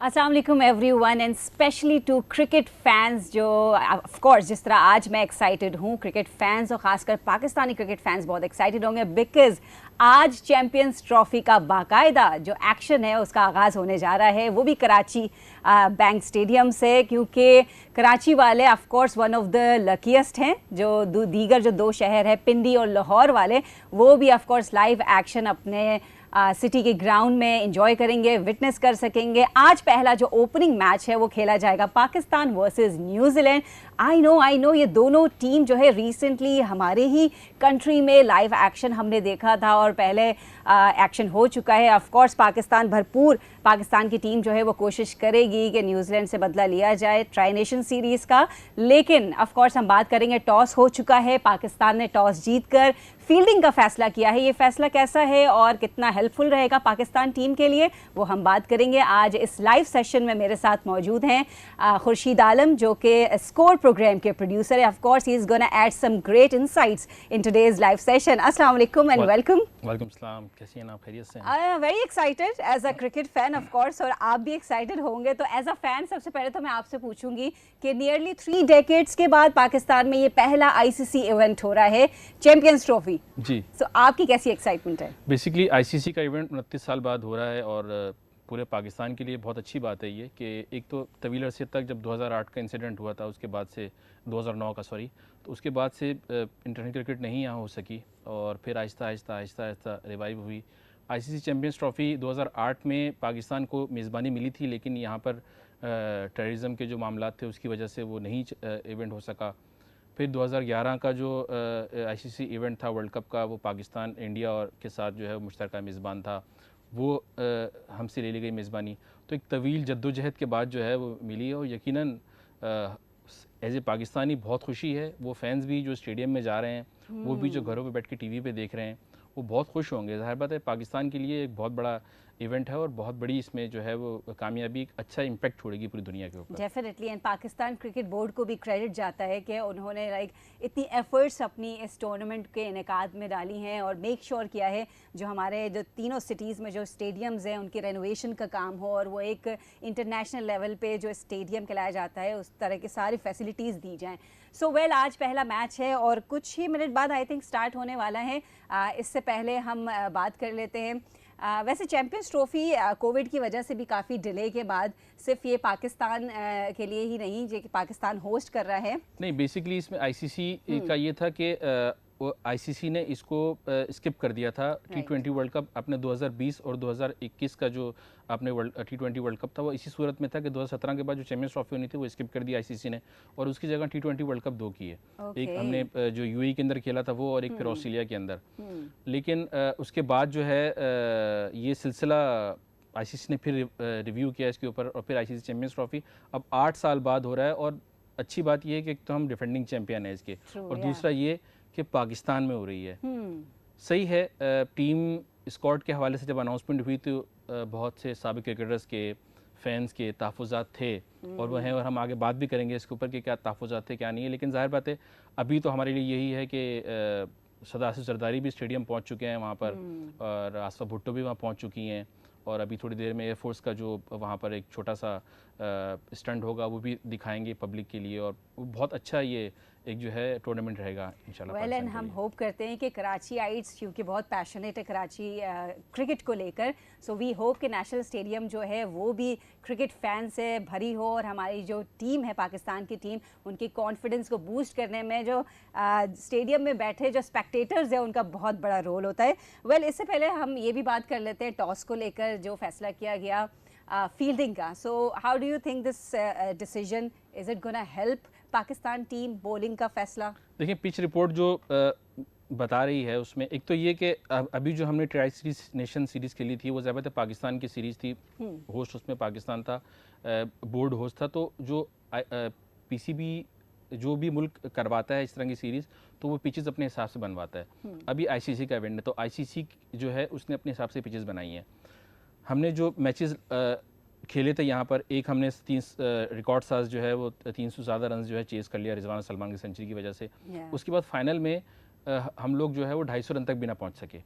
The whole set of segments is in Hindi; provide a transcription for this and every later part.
अस्सलाम वालेकुम everyone and specially to cricket fans जो ऑफ कोर्स जिस तरह आज मैं एक्साइटेड हूँ, क्रिकेट फैंस और ख़ासकर पाकिस्तानी क्रिकेट फैंस बहुत एक्साइटेड होंगे बिकॉज आज चैम्पियंस ट्रॉफी का बाकायदा जो एक्शन है उसका आगाज़ होने जा रहा है, वो भी कराची बैंक स्टेडियम से, क्योंकि कराची वाले of course one of the luckiest हैं। जो दीगर जो दो शहर है पिंडी और लाहौर वाले, वो भी ऑफ कोर्स लाइव एक्शन अपने सिटी के ग्राउंड में एंजॉय करेंगे, विटनेस कर सकेंगे। आज पहला जो ओपनिंग मैच है वो खेला जाएगा Pakistan versus New Zealand. I know ये दोनों टीम जो है रिसेंटली हमारे ही कंट्री में लाइव एक्शन हमने देखा था और पहले एक्शन हो चुका है। ऑफ कोर्स पाकिस्तान की टीम जो है वो कोशिश करेगी कि न्यूजीलैंड से बदला लिया जाए ट्राई नेशन सीरीज़ का, लेकिन ऑफ कोर्स हम बात करेंगे, टॉस हो चुका है, पाकिस्तान ने टॉस जीतकर फील्डिंग का फैसला किया है। ये फैसला कैसा है और कितना हेल्पफुल रहेगा पाकिस्तान टीम के लिए, वो हम बात करेंगे। आज इस लाइव सेशन में मेरे साथ मौजूद हैं खुर्शीद आलम, जो कि स्कोर प्रोग्राम के प्रोड्यूसर है। Of course he is gonna add some great insights in today's live session. अस्सलाम वालेकुम एंड वेलकम। वालेकुम सलाम, कैसी हैं आप? खैरियत से हैं? I am very excited as a cricket fan of course, और आप भी एक्साइटेड होंगे। तो एज अ फैन सबसे पहले तो मैं आपसे पूछूंगी कि नियरली 3 डेकेड्स के बाद पाकिस्तान में ये पहला आईसीसी इवेंट हो रहा है, चैंपियंस ट्रॉफी जी। सो आपकी कैसी एक्साइटमेंट है? बेसिकली आईसीसी का इवेंट 29 साल बाद हो रहा है और पूरे पाकिस्तान के लिए बहुत अच्छी बात है ये कि एक तो तवील अरसे तक जब 2008 का इंसिडेंट हुआ था, उसके बाद से 2009 का सॉरी, तो उसके बाद से इंटरनेशनल क्रिकेट नहीं यहाँ हो सकी और फिर आहिस्ता आहिस्ता रिवाइव हुई। आईसीसी चैम्पियंस ट्रॉफ़ी 2008 में पाकिस्तान को मेज़बानी मिली थी, लेकिन यहाँ पर टेररिज्म के जो मामला थे उसकी वजह से वो नहीं इवेंट हो सका। फिर 2011 का जो आईसीसी इवेंट था वर्ल्ड कप का, वो पाकिस्तान इंडिया और के साथ जो है मुश्तरका मेज़बान था, वो हमसे ले ली गई मेज़बानी। तो एक तवील जद्दोजहद के बाद जो है वो मिली और यकीनन एज ए पाकिस्तानी बहुत खुशी है। वो फैंस भी जो स्टेडियम में जा रहे हैं, वो भी जो घरों पे बैठ के टीवी पे देख रहे हैं, वो बहुत खुश होंगे। ज़ाहिर बात है पाकिस्तान के लिए एक बहुत बड़ा इवेंट है और बहुत बड़ी इसमें जो है वो कामयाबी एक अच्छा इम्पैक्ट छोड़ेगी पूरी दुनिया के ऊपर। Definitely, and Pakistan cricket board को भी क्रेडिट जाता है कि उन्होंने इतनी एफर्ट्स अपनी इस टूर्नामेंट के इनेकाद में डाली हैं और मेक श्योर किया है जो हमारे जो तीनों सिटीज़ में जो स्टेडियम्स हैं उनकी रेनोवेशन का काम हो और वो एक इंटरनेशनल लेवल पे जो स्टेडियम कहलाया जाता है उस तरह की सारी फैसिलिटीज़ दी जाएँ। सो वेल, आज पहला मैच है और कुछ ही मिनट बाद आई थिंक स्टार्ट होने वाला है। इससे पहले हम बात कर लेते हैं, वैसे चैम्पियंस ट्रॉफ़ी कोविड की वजह से भी काफ़ी डिले के बाद सिर्फ ये पाकिस्तान के लिए ही नहीं, जो कि पाकिस्तान होस्ट कर रहा है। नहीं, बेसिकली इसमें आईसीसी का ये था कि आईसीसी ने इसको स्किप कर दिया था। T20 वर्ल्ड कप अपने 2020 और 2021 का जो अपने T20 वर्ल्ड कप था वो इसी सूरत में था कि 2017 के बाद जो चैम्पियंस ट्रॉफी होनी थी वो स्किप कर दी आईसीसी ने और उसकी जगह T20 वर्ल्ड कप 2 की है। एक हमने जो यूएई के अंदर खेला था वो और एक फिर ऑस्ट्रेलिया के अंदर। लेकिन उसके बाद जो है ये सिलसिला आईसीसी ने फिर रिव्यू किया इसके ऊपर और फिर आईसीसी चैम्पियंस ट्रॉफी अब 8 साल बाद हो रहा है। और अच्छी बात ये है कि एक तो हम डिफेंडिंग चैंपियन है इसके और दूसरा ये कि पाकिस्तान में हो रही है। सही है, टीम स्क्वाड के हवाले से जब अनाउंसमेंट हुई तो बहुत से साबिक क्रिकेटर्स के फैंस के तहफ़्फ़ुज़ात थे और वह हैं और हम आगे बात भी करेंगे इसके ऊपर कि क्या तहफ़्फ़ुज़ात थे क्या नहीं है। लेकिन ज़ाहिर बात है अभी तो हमारे लिए यही है कि सदा आसिफ जरदारी भी स्टेडियम पहुंच चुके हैं वहाँ पर और आसफा भुट्टो भी वहाँ पहुँच चुकी हैं और अभी थोड़ी देर में एयरफोर्स का जो वहाँ पर एक छोटा सा स्टंट होगा वो भी दिखाएंगे पब्लिक के लिए और बहुत अच्छा ये एक जो है टूर्नामेंट रहेगा इंशाल्लाह। वेल, एंड हम होप करते हैं कि कराची आइट्स क्योंकि बहुत पैशनेट है कराची क्रिकेट को लेकर, सो वी होप कि नेशनल स्टेडियम जो है वो भी क्रिकेट फैन से भरी हो और हमारी जो टीम है पाकिस्तान की टीम, उनकी कॉन्फिडेंस को बूस्ट करने में जो स्टेडियम में बैठे जो स्पेक्टेटर्स हैं उनका बहुत बड़ा रोल होता है। वेल, इससे पहले हम ये भी बात कर लेते हैं टॉस को लेकर जो फैसला किया गया फील्डिंग का। So how do you think this decision, is it gonna help Pakistan team bowling का फैसला? देखिए, पिच रिपोर्ट जो बता रही है उसमें एक तो ये कि अभी जो हमने ट्राई सीरीज नेशन सीरीज़ खेली थी वो ज़्यादातर पाकिस्तान की सीरीज़ थी, होस्ट उसमें पाकिस्तान था, बोर्ड होस्ट था। तो जो पीसीबी जो भी मुल्क करवाता है इस तरह की सीरीज़ तो वो पिचेस अपने हिसाब से बनवाता है। अभी आईसीसी का इवेंट है तो आईसीसी जो है उसने अपने हिसाब से पिचेस बनाई हैं। हमने जो मैचेस खेले थे यहाँ पर, एक हमने 3 रिकॉर्ड साज जो है वो 300 से ज़्यादा रन जो है चेज़ कर लिया रिजवान सलमान की सेंचुरी की वजह से। उसके बाद फाइनल में हम लोग जो है वो 250 रन तक भी ना पहुँच सके।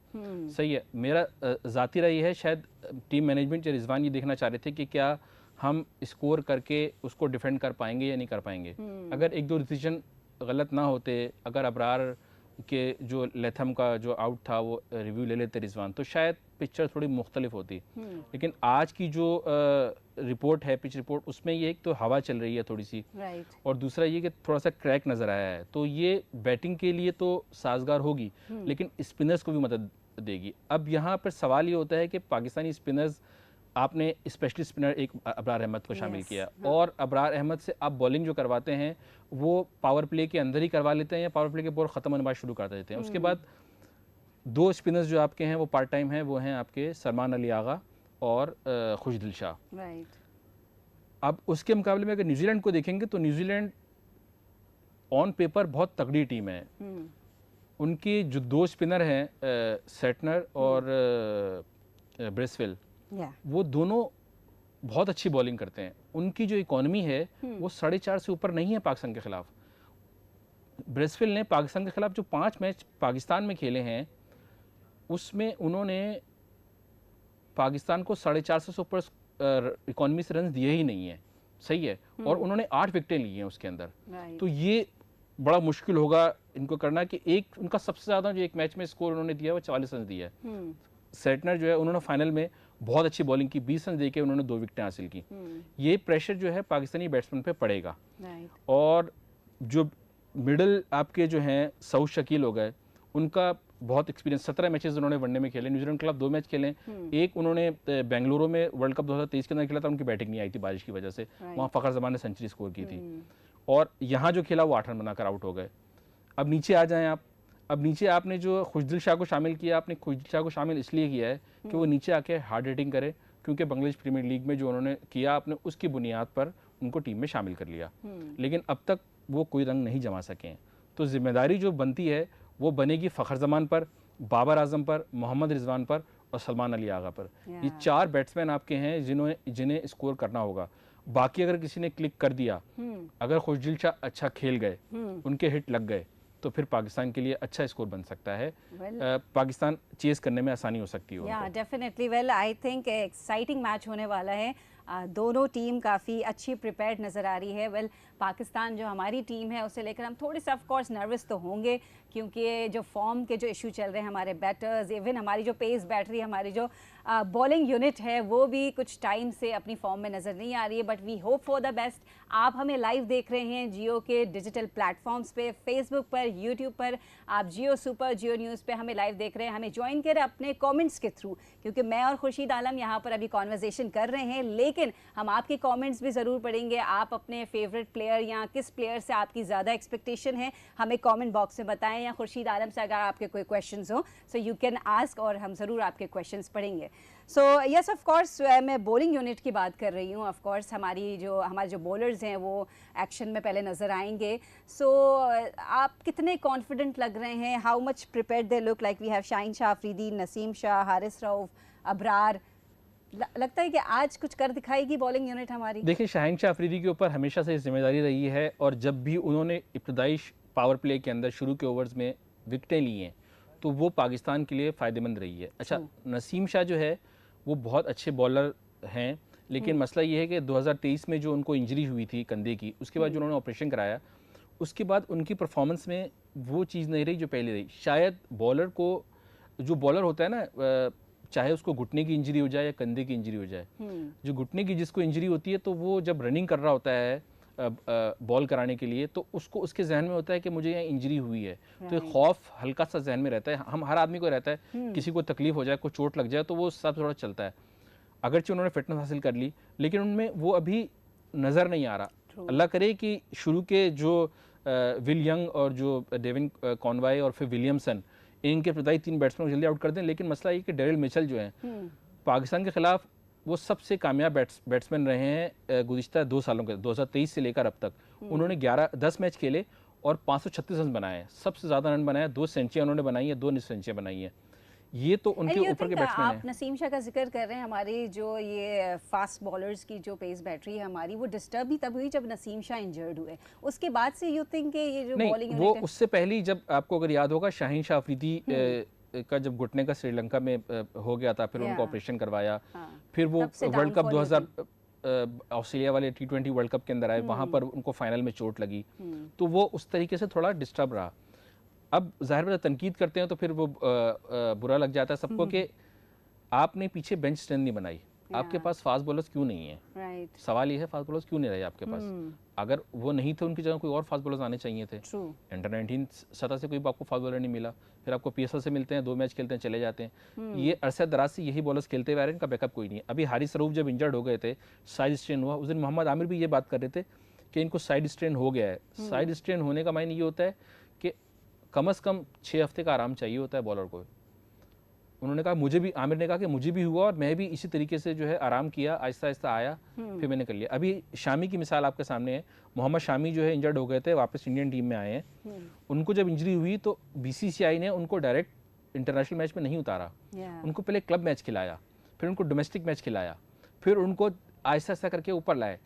सही है, मेरा ज़ाती राय है शायद टीम मैनेजमेंट या रिजवान ये देखना चाह रहे थे कि क्या हम स्कोर करके उसको डिफेंड कर पाएंगे या नहीं कर पाएंगे। अगर एक दो डिसीजन गलत ना होते, अगर अबरार के जो लेथम का जो आउट था वो रिव्यू ले लेते रिजवान, तो शायद पिक्चर थोड़ी मुख्तलिफ होती। लेकिन आज की जो रिपोर्ट है, पिच रिपोर्ट, उसमें ये एक तो हवा चल रही है थोड़ी सी, और दूसरा ये कि थोड़ा सा क्रैक नज़र आया है, तो ये बैटिंग के लिए तो साजगार होगी लेकिन स्पिनर्स को भी मदद देगी। अब यहाँ पर सवाल ये होता है कि पाकिस्तानी स्पिनर्स, आपने स्पेशली स्पिनर एक अबरार अहमद को शामिल किया, और अबरार अहमद से आप बॉलिंग जो करवाते हैं वो पावर प्ले के अंदर ही करवा लेते हैं या पावर प्ले के बॉल ख़त्म होने बाद शुरू कर देते हैं। उसके बाद दो स्पिनर्स जो आपके हैं वो पार्ट टाइम हैं, वो हैं आपके सलमान अली आगा और खुशदिल शाह। अब उसके मुकाबले में अगर न्यूजीलैंड को देखेंगे तो न्यूजीलैंड ऑन पेपर बहुत तगड़ी टीम है। उनके जो दो स्पिनर हैं सेटनर और ब्रेसवेल, वो दोनों बहुत अच्छी बॉलिंग करते हैं। उनकी जो इकॉनमी है वो 4.5 से ऊपर नहीं है पाकिस्तान के खिलाफ। ब्रेसवेल ने पाकिस्तान के खिलाफ जो 5 मैच पाकिस्तान में खेले हैं उसमें उन्होंने पाकिस्तान को 4.5 से ऊपर इकॉनमी से रन दिए ही नहीं है, सही है, और उन्होंने 8 विकेटें ली हैं उसके अंदर। तो ये बड़ा मुश्किल होगा इनको करना कि एक उनका सबसे ज़्यादा जो एक मैच में स्कोर उन्होंने दिया वो 44 रन दिया है। सेटनर जो है उन्होंने फाइनल में बहुत अच्छी बॉलिंग की, 20 रन देके उन्होंने 2 विकेटें हासिल की। ये प्रेशर जो है पाकिस्तानी बैट्समैन पे पड़ेगा। और जो मिडल आपके जो हैं सऊद शकील हो गए, उनका बहुत एक्सपीरियंस, 17 मैचेस उन्होंने वनडे में खेले, न्यूजीलैंड के खिलाफ 2 मैच खेले। एक उन्होंने बेंगलुरु में वर्ल्ड कप 2023 के अंदर खेला था, उनकी बैटिंग नहीं आई थी बारिश की वजह से, वहाँ फ़खर जमान ने सेंचुरी स्कोर की थी, और यहाँ जो खेला वो 8 रन बनाकर आउट हो गए। अब नीचे आ जाएँ आप, अब नीचे आपने जो खुशदिल शाह को शामिल किया, आपने खुशदिल शाह को शामिल इसलिए किया है कि वो नीचे आके हार्ड हिटिंग करे, क्योंकि बांग्लादेश प्रीमियर लीग में जो उन्होंने किया आपने उसकी बुनियाद पर उनको टीम में शामिल कर लिया, लेकिन अब तक वो कोई रंग नहीं जमा सके हैं। तो जिम्मेदारी जो बनती है वो बनेगी फ़खर जमान पर, बाबर आजम पर, मोहम्मद रिजवान पर और सलमान अली आगा पर। ये 4 बैट्समैन आपके हैं जिन्हें स्कोर करना होगा। बाकी अगर किसी ने क्लिक कर दिया, अगर खुशदिल शाह अच्छा खेल गए, उनके हिट लग गए, तो फिर पाकिस्तान के लिए अच्छा स्कोर बन सकता है। पाकिस्तान चेस करने में आसानी हो सकती है। या definitely, well I think exciting match होने वाला है। दोनों टीम काफ़ी अच्छी प्रिपेयर्ड नज़र आ रही है। वेल पाकिस्तान जो हमारी टीम है उसे लेकर हम थोड़े से ऑफ कोर्स नर्वस तो होंगे, क्योंकि जो फॉर्म के जो इशू चल रहे हैं हमारे बैटर्स, इवन हमारी जो पेस बैटरी, हमारी जो बॉलिंग यूनिट है वो भी कुछ टाइम से अपनी फॉर्म में नज़र नहीं आ रही है। But we hope for the best. आप हमें लाइव देख रहे हैं जियो के डिजिटल प्लेटफॉर्म्स पे, फेसबुक पर, यूट्यूब पर, आप जियो सुपर, जियो न्यूज़ पे हमें लाइव देख रहे हैं। हमें ज्वाइन करें अपने कमेंट्स के थ्रू, क्योंकि मैं और खुर्शीद आलम यहाँ पर अभी कॉन्वर्जेसन कर रहे हैं, लेकिन हम आपके कमेंट्स भी ज़रूर पढ़ेंगे। आप अपने फेवरेट प्लेयर या किस प्लेयर से आपकी ज़्यादा एक्सपेक्टेशन है हमें कमेंट बॉक्स में बताएं, या खुर्शीद आलम से अगर आपके कोई क्वेश्चंस हो सो यू कैन आस्क, और हम ज़रूर आपके क्वेश्चंस पढ़ेंगे। सो यस ऑफ कोर्स, मैं बॉलिंग यूनिट की बात कर रही हूँ। ऑफ कोर्स हमारे जो बॉलर्स हैं वो एक्शन में पहले नज़र आएंगे। सो आप कितने कॉन्फिडेंट लग रहे हैं? How much prepared they look like? We have Shaheen Shah Afridi, Naseem Shah, Haris Rauf, Abrar. लगता है कि आज कुछ कर दिखाएगी बॉलिंग यूनिट हमारी। देखिए, शाहीन शाह अफरीदी के ऊपर हमेशा से जिम्मेदारी रही है, और जब भी उन्होंने इब्तदाई पावर प्ले के अंदर शुरू के ओवर्स में विकेटें ली हैं तो वो पाकिस्तान के लिए फ़ायदेमंद रही है। अच्छा, नसीम शाह जो है वो बहुत अच्छे बॉलर हैं, लेकिन मसला ये है कि 2023 में जो उनको इंजरी हुई थी कंधे की, उसके बाद जो उन्होंने ऑपरेशन कराया, उसके बाद उनकी परफॉर्मेंस में वो चीज़ नहीं रही जो पहले रही। शायद बॉलर को, जो बॉलर होता है ना, चाहे उसको घुटने की इंजरी हो जाए या कंधे की इंजरी हो जाए, जो घुटने की जिसको इंजरी होती है तो वो जब रनिंग कर रहा होता है बॉल कराने के लिए, तो उसको उसके जहन में होता है कि मुझे यहाँ इंजरी हुई है, तो एक खौफ हल्का सा जहन में रहता है। हम हर आदमी को रहता है, किसी को तकलीफ हो जाए, कोई चोट लग जाए तो वो सब थोड़ा चलता है। अगरचे उन्होंने फिटनेस हासिल कर ली, लेकिन उनमें वो अभी नज़र नहीं आ रहा। अल्लाह करे कि शुरू के जो विल यंग और जो डेविन कॉनवाई और फिर विलियमसन, इनके इब्तदाई 3 बैट्समैन को जल्दी आउट कर दें। लेकिन मसला ये कि डेरिल मिचेल जो हैं पाकिस्तान के खिलाफ वो सबसे कामयाब बैट्समैन रहे हैं गुज़िश्ता 2 सालों के, 2023 से लेकर अब तक। उन्होंने 10 मैच खेले और 536 रन बनाए हैं, सबसे ज़्यादा रन बनाए, 2 सेंचुरियाँ उन्होंने बनाई है, 2 निस सेंचुरियाँ बनाई हैं। ये तो उनके ऊपर के बैट्समैन हैं। आप नसीम शाह का जिक्र कर रहे हैं, हमारी जो ये फास्ट बॉलर्स की जो पेस बैटरी है हमारी, वो डिस्टर्ब ही तब हुई जब नसीम शाह इंजर्ड हुए। उसके बाद से यू थिंक कि ये जो बॉलिंग वो उससे पहले, जब आपको अगर याद होगा, शाहीन शाह अफरीदी का जब घुटने का श्रीलंका में हो गया था, फिर उनको ऑपरेशन करवाया, फिर वो वर्ल्ड कप ऑस्ट्रेलिया वाले T20 वर्ल्ड कप के अंदर आए, वहाँ पर उनको फाइनल में चोट लगी, तो वो उस तरीके से थोड़ा डिस्टर्ब रहा। अब ज़ाहिर बात तनकीद करते हैं तो फिर वो बुरा लग जाता है सबको कि आपने पीछे बेंच स्ट्रेंथ नहीं बनाई, आपके पास फास्ट बॉलर्स क्यों नहीं है। राइट, सवाल ये है फास्ट बॉलर्स क्यों नहीं रहे आपके पास। अगर वो नहीं थे उनकी जगह कोई और फास्ट बॉलर्स आने चाहिए थे। अंडर 19 सतह से कोई आपको फास्ट बॉलर नहीं मिला, फिर आपको PSL से मिलते हैं, 2 मैच खेलते हैं, चले जाते हैं। ये अरसा दराज से यही बॉलर्स खेलते हुए आ रहे हैं, इनका बैकअप कोई नहीं है। अभी हारिस रऊफ जब इंजर्ड हो गए थे, साइड स्ट्रेन हुआ, उस दिन मोहम्मद आमिर भी ये बात कर रहे थे कि इनको साइड स्ट्रेन हो गया है। साइड स्ट्रेन होने का मायने ये होता है कि कम से कम 6 हफ्ते का आराम चाहिए होता है बॉलर को। उन्होंने कहा, मुझे भी, आमिर ने कहा कि मुझे भी हुआ और मैं भी इसी तरीके से जो है आराम किया, आहिस्ता आहिस्ता आया, फिर मैंने कर लिया। अभी शामी की मिसाल आपके सामने है। मोहम्मद शामी जो है इंजर्ड हो गए थे, वापस इंडियन टीम में आए हैं। उनको जब इंजरी हुई तो BCCI ने उनको डायरेक्ट इंटरनेशनल मैच में नहीं उतारा, उनको पहले क्लब मैच खिलाया, फिर उनको डोमेस्टिक मैच खिलाया, फिर उनको आहिस्ता आहिस्ता करके ऊपर लाए।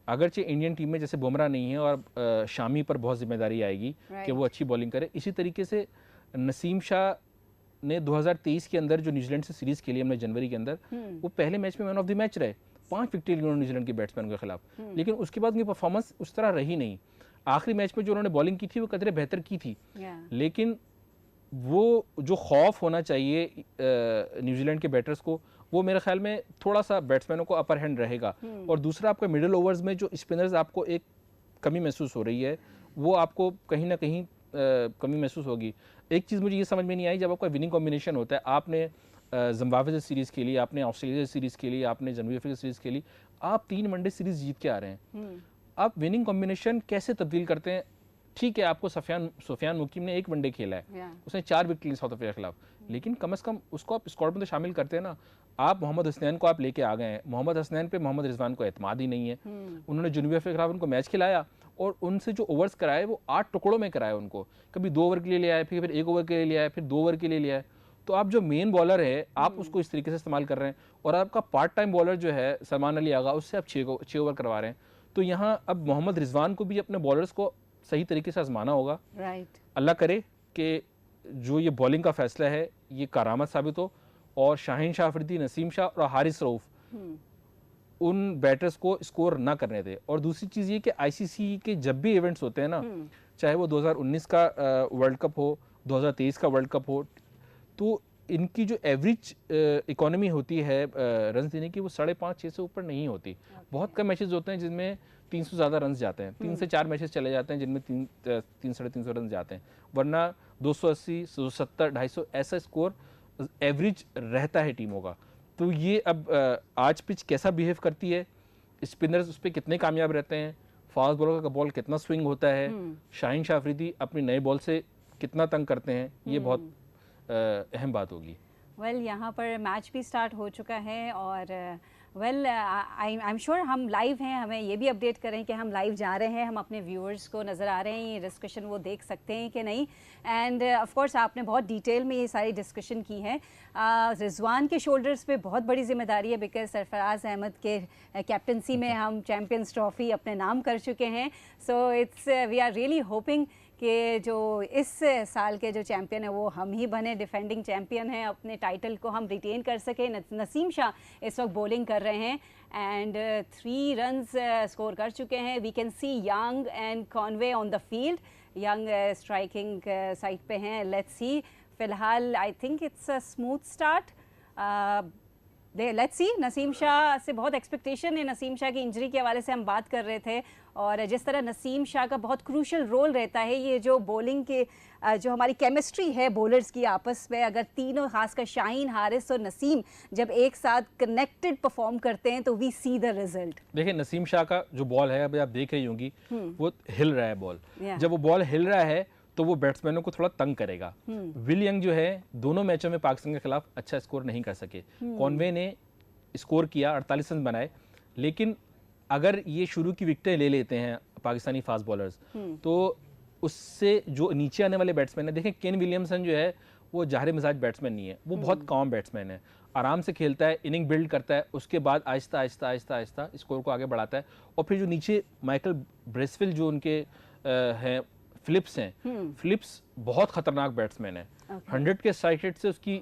अगरचे इंडियन टीम में जैसे बुमराह नहीं है और शामी पर बहुत जिम्मेदारी आएगी कि वो अच्छी बॉलिंग करे, इसी तरीके से नसीम शाह ने 2023 के अंदर जो न्यूजीलैंड से सीरीज खेली हमने जनवरी के अंदर, वो पहले मैच में मैन ऑफ द मैच रहे, 5 विकेट लिए उन्होंने न्यूजीलैंड के बैट्समैन के खिलाफ, लेकिन उसके बाद उनकी परफॉर्मेंस उस तरह रही नहीं। आखिरी मैच में जो उन्होंने बॉलिंग की थी वो कदरे बेहतर की थी, लेकिन वो जो खौफ होना चाहिए न्यूजीलैंड के बैटर्स को, वो मेरे ख्याल में थोड़ा सा बैट्समैनों को अपर हैंड रहेगा। और दूसरा, आपका मिडिल ओवर्स में जो स्पिनर्स आपको एक कमी महसूस हो रही है, वो आपको कहीं ना कहीं कमी महसूस होगी। एक चीज़ मुझे ये समझ में नहीं आई, जब आपका विनिंग कॉम्बिनेशन होता है, आपने जिम्बाब्वे से सीरीज़ खेली, आपने ऑस्ट्रेलिया से सीरीज़ खेली, आपने जनवरी अफ्रीका से सीरीज़ खेली, आप 3 वनडे सीरीज़ जीत के आ रहे हैं। आप विनिंग कॉम्बिनेशन कैसे तब्दील करते हैं? ठीक है, आपको सुफियान मुकीम ने 1 वनडे खेला है, उसने 4 विकेट ली साउथ अफ्रीका के खिलाफ, लेकिन कम से कम उसको आप स्क्वाड में तो शामिल करते हैं ना। आप मोहम्मद हसनैन को आप लेके आ गए हैं, मोहम्मद हसनैन पे मोहम्मद रिजवान को एतमाद ही नहीं है। उन्होंने जनवरी अफ्रीका के खिलाफ उनको मैच खिलाया और उनसे जो ओवर्स कराए वो 8 टुकड़ों में कराए उनको, कभी 2 ओवर के लिए ले आए, फिर 1 ओवर के लिए ले आए, फिर 2 ओवर के लिए ले आए। तो आप जो मेन बॉलर है, आप उसको इस तरीके से इस्तेमाल कर रहे हैं, और आपका पार्ट टाइम बॉलर जो है सलमान अली आगा, उससे आप 6 ओवर करवा रहे हैं। तो यहाँ अब मोहम्मद रिजवान को भी अपने बॉलर्स को सही तरीके से आजमाना होगा। अल्लाह करे कि जो ये बॉलिंग का फैसला है ये करामत साबित हो, और शाहीन शाह अफरीदी, नसीम शाह और हारिस रऊफ उन बैटर्स को स्कोर ना करने दे। और दूसरी चीज़ ये कि ICC के जब भी इवेंट्स होते हैं ना, चाहे वो 2019 का वर्ल्ड कप हो, 2023 का वर्ल्ड कप हो, तो इनकी जो एवरेज इकोनॉमी होती है रन देने की, वो 5.5-6 से ऊपर नहीं होती। बहुत कम मैचेस होते हैं जिनमें 300 ज़्यादा रन जाते हैं, 3 से 4 मैचेस चले जाते हैं जिनमें 300-350 रन जाते हैं, वरना 280, 270, 250 ऐसा स्कोर एवरेज रहता है टीमों का। तो ये अब आज पिच कैसा बिहेव करती है, स्पिनर्स उस पर कितने कामयाब रहते हैं, फास्ट बॉलर का बॉल कितना स्विंग होता है, शाहीन शाह अफरीदी अपने नए बॉल से कितना तंग करते हैं, ये बहुत अहम बात होगी। वेल यहाँ पर मैच भी स्टार्ट हो चुका है और वेल आई एम श्योर हम लाइव हैं, हमें ये भी अपडेट करें कि हम लाइव जा रहे हैं, हम अपने व्यूअर्स को नज़र आ रहे हैं, ये डिस्कशन वो देख सकते हैं कि नहीं। एंड ऑफ कोर्स आपने बहुत डिटेल में ये सारी डिस्कशन की है। रिजवान के शोल्डर्स पे बहुत बड़ी जिम्मेदारी है, बिकॉज सरफराज अहमद के कैप्टनसी में हम चैम्पियंस ट्रॉफी अपने नाम कर चुके हैं। So it's we are really hoping कि जो इस साल के जो चैम्पियन है वो हम ही बने, डिफेंडिंग चैम्पियन हैं, अपने टाइटल को हम रिटेन कर सकें। नसीम शाह इस वक्त बॉलिंग कर रहे हैं एंड 3 रन्स स्कोर कर चुके हैं। We can see Young and Conway on the field, Young striking side पे हैं। लेट्स सी, फिलहाल I think it's a smooth start. Let's see, Naseem Shah से बहुत एक्सपेक्टेशन है। नसीम शाह की इंजरी के हवाले से हम बात कर रहे थे, और जिस तरह नसीम शाह का बहुत क्रूशल रोल रहता है, ये जो बॉलिंग के जो हमारी केमिस्ट्री है बॉलर्स की आपस में, अगर तीनों, खासकर शाहीन, हारिस और नसीम जब एक साथ कनेक्टेड परफॉर्म करते हैं तो वी सी द रिजल्ट। देखिए, नसीम शाह का जो बॉल है, अभी आप देख रही होंगी, वो हिल रहा है बॉल। जब वो बॉल हिल रहा है तो वो बैट्समैनों को थोड़ा तंग करेगा। विल यंग जो है दोनों मैचों में पाकिस्तान के खिलाफ अच्छा स्कोर नहीं कर सके। कॉनवे ने स्कोर किया, 48 रन बनाए, लेकिन अगर ये शुरू की विकेटें ले लेते हैं पाकिस्तानी फास्ट बॉलर्स, तो उससे जो नीचे आने वाले बैट्समैन है, देखें केन विलियमसन जो है वो जाहिर मिजाज बैट्समैन नहीं है, वो बहुत काम बैट्समैन है, आराम से खेलता है, इनिंग बिल्ड करता है, उसके बाद आहिस्ता आहिस्ता आहिस्ता आहिस्ता स्कोर को आगे बढ़ाता है। और फिर जो नीचे माइकल ब्रेसवेल जो उनके हैं, फिलिप्स हैं, फिलिप्स बहुत खतरनाक बैट्समैन है। 100 के स्ट्राइक रेट से उसकी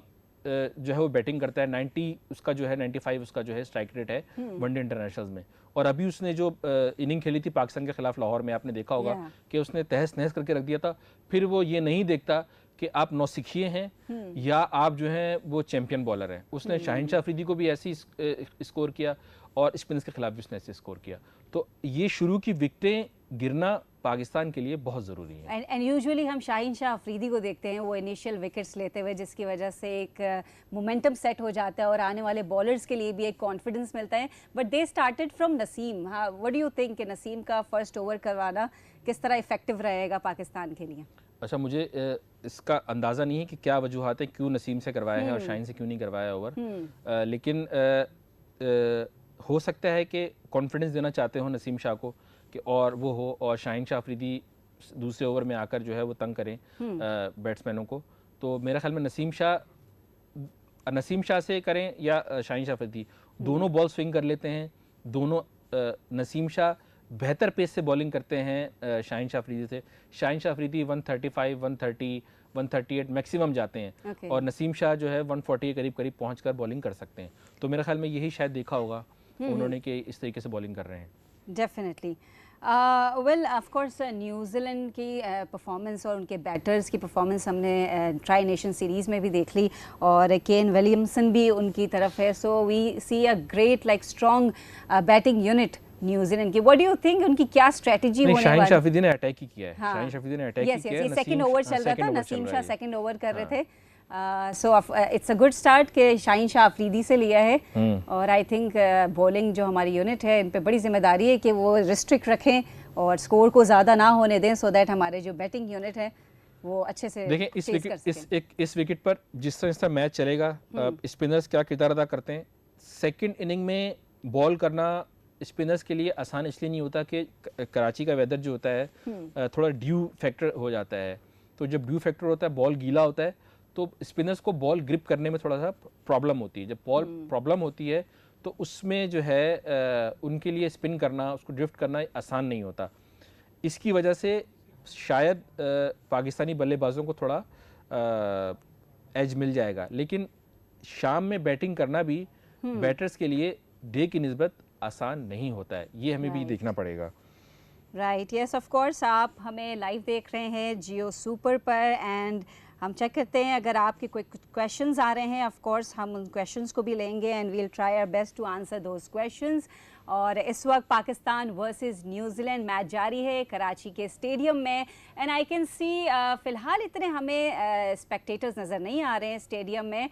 जो है वो बैटिंग करता है, 90 उसका जो है 95 उसका जो है स्ट्राइक रेट है वनडे इंटरनेशनल्स में। और अभी उसने जो इनिंग खेली थी पाकिस्तान के खिलाफ लाहौर में, आपने देखा होगा कि उसने तहस नहस करके रख दिया था। फिर वो ये नहीं देखता कि आप नौसिखिए हैं या आप जो हैं वो चैंपियन बॉलर हैं। उसने शाहीन शाह अफरीदी को भी ऐसे ही स्कोर किया और स्पिनर्स के खिलाफ भी उसने ऐसे स्कोर किया। तो ये शुरू की विकेटें गिरना पाकिस्तान के लिए बहुत ज़रूरी है। एंड यूजुअली हम शाहीन शाह अफरीदी को देखते हैं वो इनिशियल विकेट्स लेते हुए, जिसकी वजह से एक मोमेंटम सेट हो जाता है और आने वाले बॉलर्स के लिए भी एक कॉन्फिडेंस मिलता है। But they started from Naseem. हाँ, व्हाट डू यू थिंक कि नसीम का फर्स्ट ओवर करवाना किस तरह इफेक्टिव रहेगा पाकिस्तान के लिए? अच्छा, मुझे इसका अंदाज़ा नहीं है कि क्या वजूहत है क्यों नसीम से करवाया है और शाहीन से क्यों नहीं करवाया ओवर, लेकिन हो सकता है कि कॉन्फिडेंस देना चाहते हो नसीम शाह को कि और वो हो, और शाहीन शाह अफरीदी दूसरे ओवर में आकर जो है वो तंग करें बैट्समैनों को। तो मेरा ख्याल में नसीम शाह से करें या शाहीन शाह अफरीदी, दोनों बॉल स्विंग कर लेते हैं दोनों। नसीम शाह बेहतर पेस से बॉलिंग करते हैं शाहीन शाह अफरीदी से। शाहीन शाह अफरीदी 135, 130, 138 मैक्सिमम जाते हैं और नसीम शाह जो है 140 के करीब पहुंचकर बॉलिंग कर सकते हैं। तो मेरे ख्याल में यही शायद देखा होगा उन्होंने कि इस तरीके से बॉलिंग कर रहे हैं। Definitely. Well of course New Zealand की परफॉर्मेंस और उनके बैटर्स की परफॉर्मेंस हमने ट्राई नेशन सीरीज़ में भी देख ली और केन विलियमसन भी उनकी तरफ है। So we see a great like strong batting unit New Zealand की। व्हाट डू यू थिंक उनकी क्या स्ट्रेटजी होने वाली है? शाहीन शाह अफरीदी ने अटैक ही किया है। शाहीन शाह अफरीदी ने अटैक ही किया है। सेकंड ओवर चल रहा था, नसीम शाह सेकंड ओवर कर रहे थे। So it's a good start कि शाहीन शाह अफरीदी से लिया है और आई थिंक बॉलिंग जो हमारी यूनिट है इन पे बड़ी जिम्मेदारी है कि वो रिस्ट्रिक्ट रखें और स्कोर को ज़्यादा ना होने दें, सो दैट हमारे जो बैटिंग यूनिट है वो अच्छे से देखें। इस विकेट पर जिस तरह मैच चलेगा, स्पिनर्स क्या किरदार अदा करते हैं। सेकेंड इनिंग में बॉल करना स्पिनर्स के लिए आसान इसलिए नहीं होता कि कराची का वेदर जो होता है थोड़ा ड्यू फैक्टर हो जाता है। तो जब ड्यू फैक्टर होता है, बॉल गीला होता है, तो स्पिनर्स को बॉल ग्रिप करने में थोड़ा सा प्रॉब्लम होती है। जब बॉल प्रॉब्लम होती है तो उसमें जो है उनके लिए स्पिन करना, उसको ड्रिफ्ट करना आसान नहीं होता। इसकी वजह से शायद पाकिस्तानी बल्लेबाजों को थोड़ा एज मिल जाएगा, लेकिन शाम में बैटिंग करना भी बैटर्स के लिए डे की निस्बत आसान नहीं होता है। ये हमें भी देखना पड़ेगा। Right, yes of course. आप हमें लाइव देख रहे हैं जियो सुपर पर एंड हम चेक करते हैं अगर आपके कोई क्वेश्चंस आ रहे हैं, ऑफ कोर्स हम उन क्वेश्चंस को भी लेंगे and we will try our best to answer those questions. और इस वक्त पाकिस्तान वर्सेस न्यूजीलैंड मैच जारी है कराची के स्टेडियम में एंड आई कैन सी फ़िलहाल इतने हमें स्पेक्टेटर्स नज़र नहीं आ रहे हैं स्टेडियम में।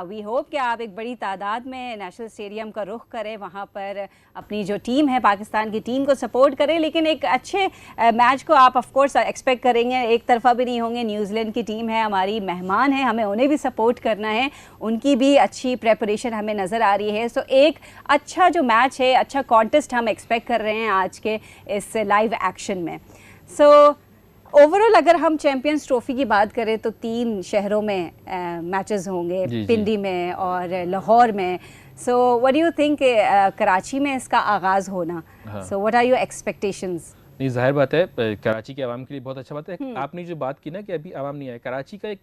वी होप कि आप एक बड़ी तादाद में नेशनल स्टेडियम का रुख करें, वहाँ पर अपनी जो टीम है पाकिस्तान की टीम को सपोर्ट करें, लेकिन एक अच्छे मैच को आप ऑफ कोर्स एक्सपेक्ट करेंगे। एक तरफा भी नहीं होंगे। न्यूजीलैंड की टीम है, हमारी मेहमान है, हमें उन्हें भी सपोर्ट करना है, उनकी भी अच्छी प्रेपरेशन हमें नज़र आ रही है। सो एक अच्छा जो मैच है, अच्छा कॉन्टेस्ट हम एक्सपेक्ट कर रहे हैं आज के इस लाइव एक्शन में। सो ओवरऑल अगर हम चैंपियंस ट्रॉफी की बात करें तो 3 शहरों में मैचेस होंगे, पिंडी में और लाहौर में। So what do you think Karachi में इसका आगाज़ होना, so what are your expectations? नहीं, जाहिर बात है कराची के आवाम के लिए बहुत अच्छा बात है। आपने जो बात की ना कि अभी आवाम नहीं आए, कराची का एक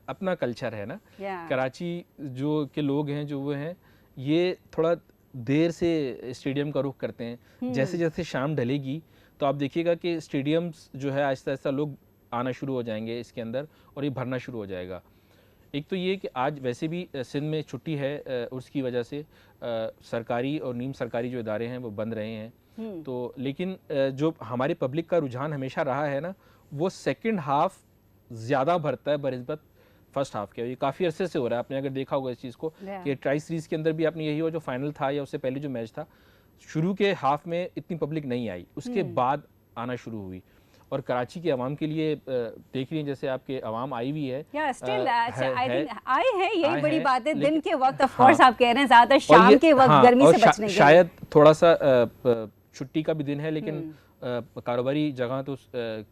अपना कल्चर है ना। कराची जो के लोग हैं जो वो हैं, ये थोड़ा देर से स्टेडियम का रुख करते हैं। जैसे जैसे शाम ढलेगी तो आप देखिएगा कि स्टेडियम्स जो है आहिस्ता आहिस्ता लोग आना शुरू हो जाएंगे इसके अंदर और ये भरना शुरू हो जाएगा। एक तो ये कि आज वैसे भी सिंध में छुट्टी है उर्स की वजह से, सरकारी और नीम सरकारी जो इदारे हैं वो बंद रहे हैं। तो लेकिन जो हमारी पब्लिक का रुझान हमेशा रहा है ना, वो सेकंड हाफ ज़्यादा भरता है बनिस्बत फर्स्ट हाफ के। ये काफ़ी अरसे से हो रहा है, आपने अगर देखा होगा इस चीज़ को कि ट्राई सीरीज़ के अंदर भी आपने यही हुआ, जो फाइनल था या उससे पहले जो मैच था, शुरू के हाफ में इतनी पब्लिक नहीं आई, उसके बाद आना शुरू हुई। और कराची के अवाम के लिए देख रही हैं जैसे आपके अवाम आई हुई है, आए हैं, यही बड़ी बात है। दिन के वक्त ऑफ कोर्स आप कह रहे हैं, ज़्यादातर शाम के वक्त गर्मी से बचने के लिए शायद थोड़ा सा छुट्टी का भी दिन है, लेकिन कारोबारी जगह तो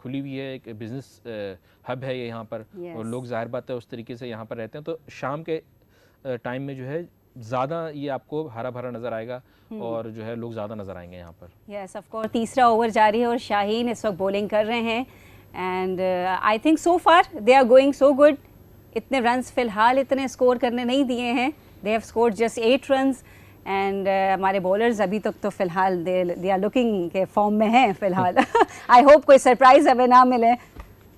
खुली हुई है, एक बिजनेस हब है ये यहाँ पर और लोग जाहिर बात है उस तरीके से यहाँ पर रहते हैं। तो शाम के टाइम में जो है ज़्यादा ये आपको हरा भरा नज़र आएगा और जो है लोग ज़्यादा नज़र आएंगे यहाँ पर। Yes of course. तीसरा ओवर जारी है और शाहीन इस वक्त बॉलिंग कर रहे हैं and I think so far they are going so good. इतने रन्स फिलहाल इतने स्कोर करने नहीं दिए हैं, they have scored just 8 runs and हमारे बॉलर्स अभी तक तो फिलहाल दे आर लुकिंग के फॉर्म में हैं फिलहाल। आई होप कोई सरप्राइज हमें ना मिले।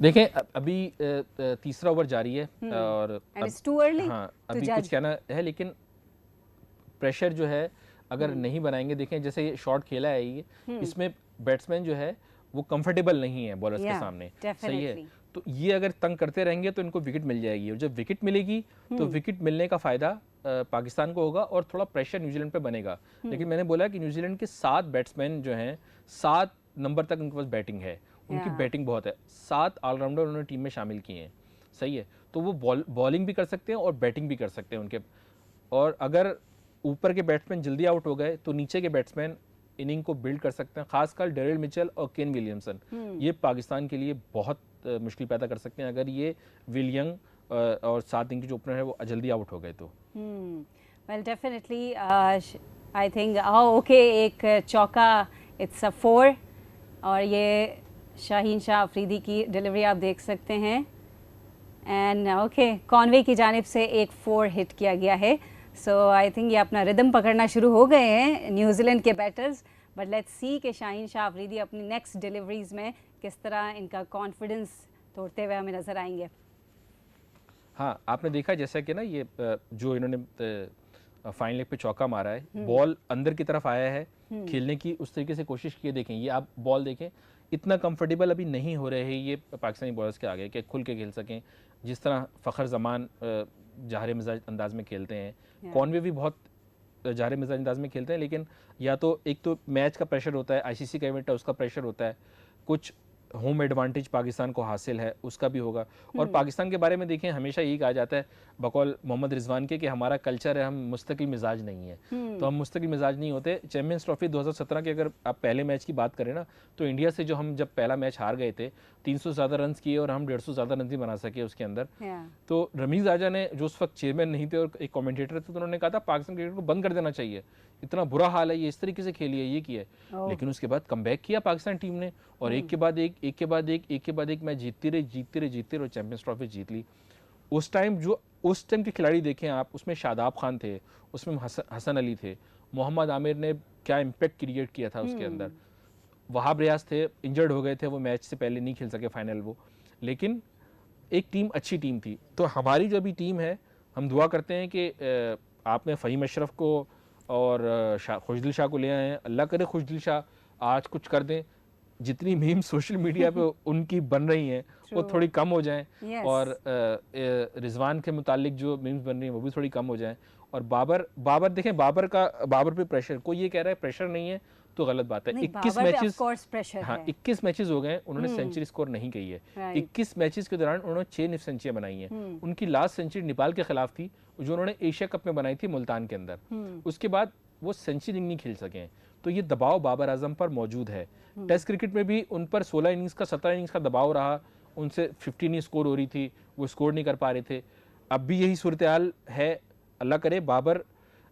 देखें अभी तीसरा ओवर जारी है और इट्स टू अर्ली। हाँ अभी कुछ कहना है, लेकिन प्रेशर जो है अगर नहीं बनाएंगे, देखें जैसे ये शॉट खेला है ये, इसमें बैट्समैन जो है वो कंफर्टेबल नहीं है बॉलर्स के सामने, सही है। तो ये अगर तंग करते रहेंगे तो इनको विकेट मिल जाएगी, और जब विकेट मिलेगी तो विकेट मिलने का फ़ायदा पाकिस्तान को होगा और थोड़ा प्रेशर न्यूजीलैंड पे बनेगा। लेकिन मैंने बोला कि न्यूजीलैंड के 7 बैट्समैन जो हैं 7 नंबर तक उनके पास बैटिंग है, उनकी बैटिंग बहुत है, 7 ऑलराउंडर उन्होंने टीम में शामिल किए हैं, सही है। तो वो बॉलिंग भी कर सकते हैं और बैटिंग भी कर सकते हैं उनके। और अगर ऊपर के बैट्समैन जल्दी आउट हो गए तो नीचे के बैट्समैन इनिंग को बिल्ड कर सकते हैं, खासकर डेरिल मिचेल और केन विलियमसन। ये पाकिस्तान के लिए बहुत मुश्किल पैदा कर सकते हैं अगर ये विलियम और 7 दिन के जो ओपनर है वो जल्दी आउट हो गए तो। Well definitely I think okay, एक चौका, इट्स अ 4 और ये शाहीन शाह अफरीदी की डिलीवरी आप देख सकते हैं एंड ओके कॉनवे की जानिब से एक 4 हिट किया गया है। सो आई थिंक ये अपना रिदम पकड़ना शुरू हो गए हैं न्यूजीलैंड के बैटर्स, बट लेट्स सी कि शाहीन शाह अफरीदी अपनी नेक्स्ट डिलीवरीज में किस तरह इनका कॉन्फिडेंस तोड़ते हुए हमें नजर आएंगे। हाँ आपने देखा जैसा कि ना ये जो इन्होंने फाइन लेग पे चौका मारा है, बॉल अंदर की तरफ आया है, खेलने की उस तरीके से कोशिश की। देखें ये आप बॉल देखें, इतना कंफर्टेबल अभी नहीं हो रहे हैं ये पाकिस्तानी बॉलर्स के आगे कि खुल के खेल सकें जिस तरह फ़खर जमान जहर मिजाज अंदाज में खेलते हैं। कॉनवे भी बहुत जहर मिजाज अंदाज में खेलते हैं, लेकिन या तो एक तो मैच का प्रेशर होता है, आईसीसी का इवेंट है उसका प्रेशर होता है, कुछ होम एडवांटेज पाकिस्तान को हासिल है उसका भी होगा। और पाकिस्तान के बारे में देखें हमेशा यही कहा जाता है बकौल मोहम्मद रिजवान के कि हमारा कल्चर है, हम मुस्तकिल मिजाज नहीं है। तो हम मुस्तकिल मिजाज नहीं होते। चैम्पियंस ट्रॉफी 2017 के अगर आप पहले मैच की बात करें ना, तो इंडिया से जो हम जब पहला मैच हार गए थे 300 से ज़्यादा रन किए और हम 150 ज़्यादा रन ही बना सके उसके अंदर। तो रमीज़ आजा ने जो उस वक्त चेयरमैन नहीं थे और एक कॉमेंटेटर थे, तो उन्होंने कहा था पाकिस्तान क्रिकेट को बंद कर देना चाहिए, इतना बुरा हाल है, ये इस तरीके से खेली है, ये किया है। लेकिन उसके बाद कमबैक किया पाकिस्तान टीम ने और एक के बाद एक मैच जीतती रही और चैंपियंस ट्रॉफी जीत ली। उस टाइम के खिलाड़ी देखें आप, उसमें शादाब खान थे, उसमें हसन अली थे, मोहम्मद आमिर ने क्या इम्पैक्ट क्रिएट किया था उसके अंदर, वहाब रियाज थे, इंजर्ड हो गए थे, वो मैच से पहले नहीं खेल सके फाइनल वो, लेकिन एक टीम अच्छी टीम थी। तो हमारी जो अभी टीम है, हम दुआ करते हैं कि आपने फ़हीम अशरफ को और खुशदिल शाह को ले आए हैं, अल्लाह करे खुशदिल शाह आज कुछ कर दें, जितनी मीम सोशल मीडिया पे उनकी बन रही हैं वो थोड़ी कम हो जाएं और रिजवान के मुतालिक जो मीम्स बन रही हैं वो भी थोड़ी कम हो जाएं। और बाबर देखें, बाबर पे प्रेशर, कोई ये कह रहा है प्रेशर नहीं है तो गलत बात है। 21 मैचेस, हाँ 21 मैचेस हो गए, उन्होंने सेंचुरी स्कोर नहीं की है। 21 मैचेस के दौरान उन्होंने 6 सेंचुरियां बनाई हैं। उनकी लास्ट सेंचुरी नेपाल के खिलाफ थी जो उन्होंने एशिया कप में बनाई थी मुल्तान के अंदर। उसके बाद वो सेंचुरी नहीं खेल सके। तो ये दबाव बाबर आजम पर मौजूद है। टेस्ट क्रिकेट में भी उन पर 16 इनिंग्स का 17 इनिंग्स का दबाव रहा, उनसे 50 नहीं स्कोर हो रही थी, वो स्कोर नहीं कर पा रहे थे। अब भी यही सूरत हाल है। अल्लाह करे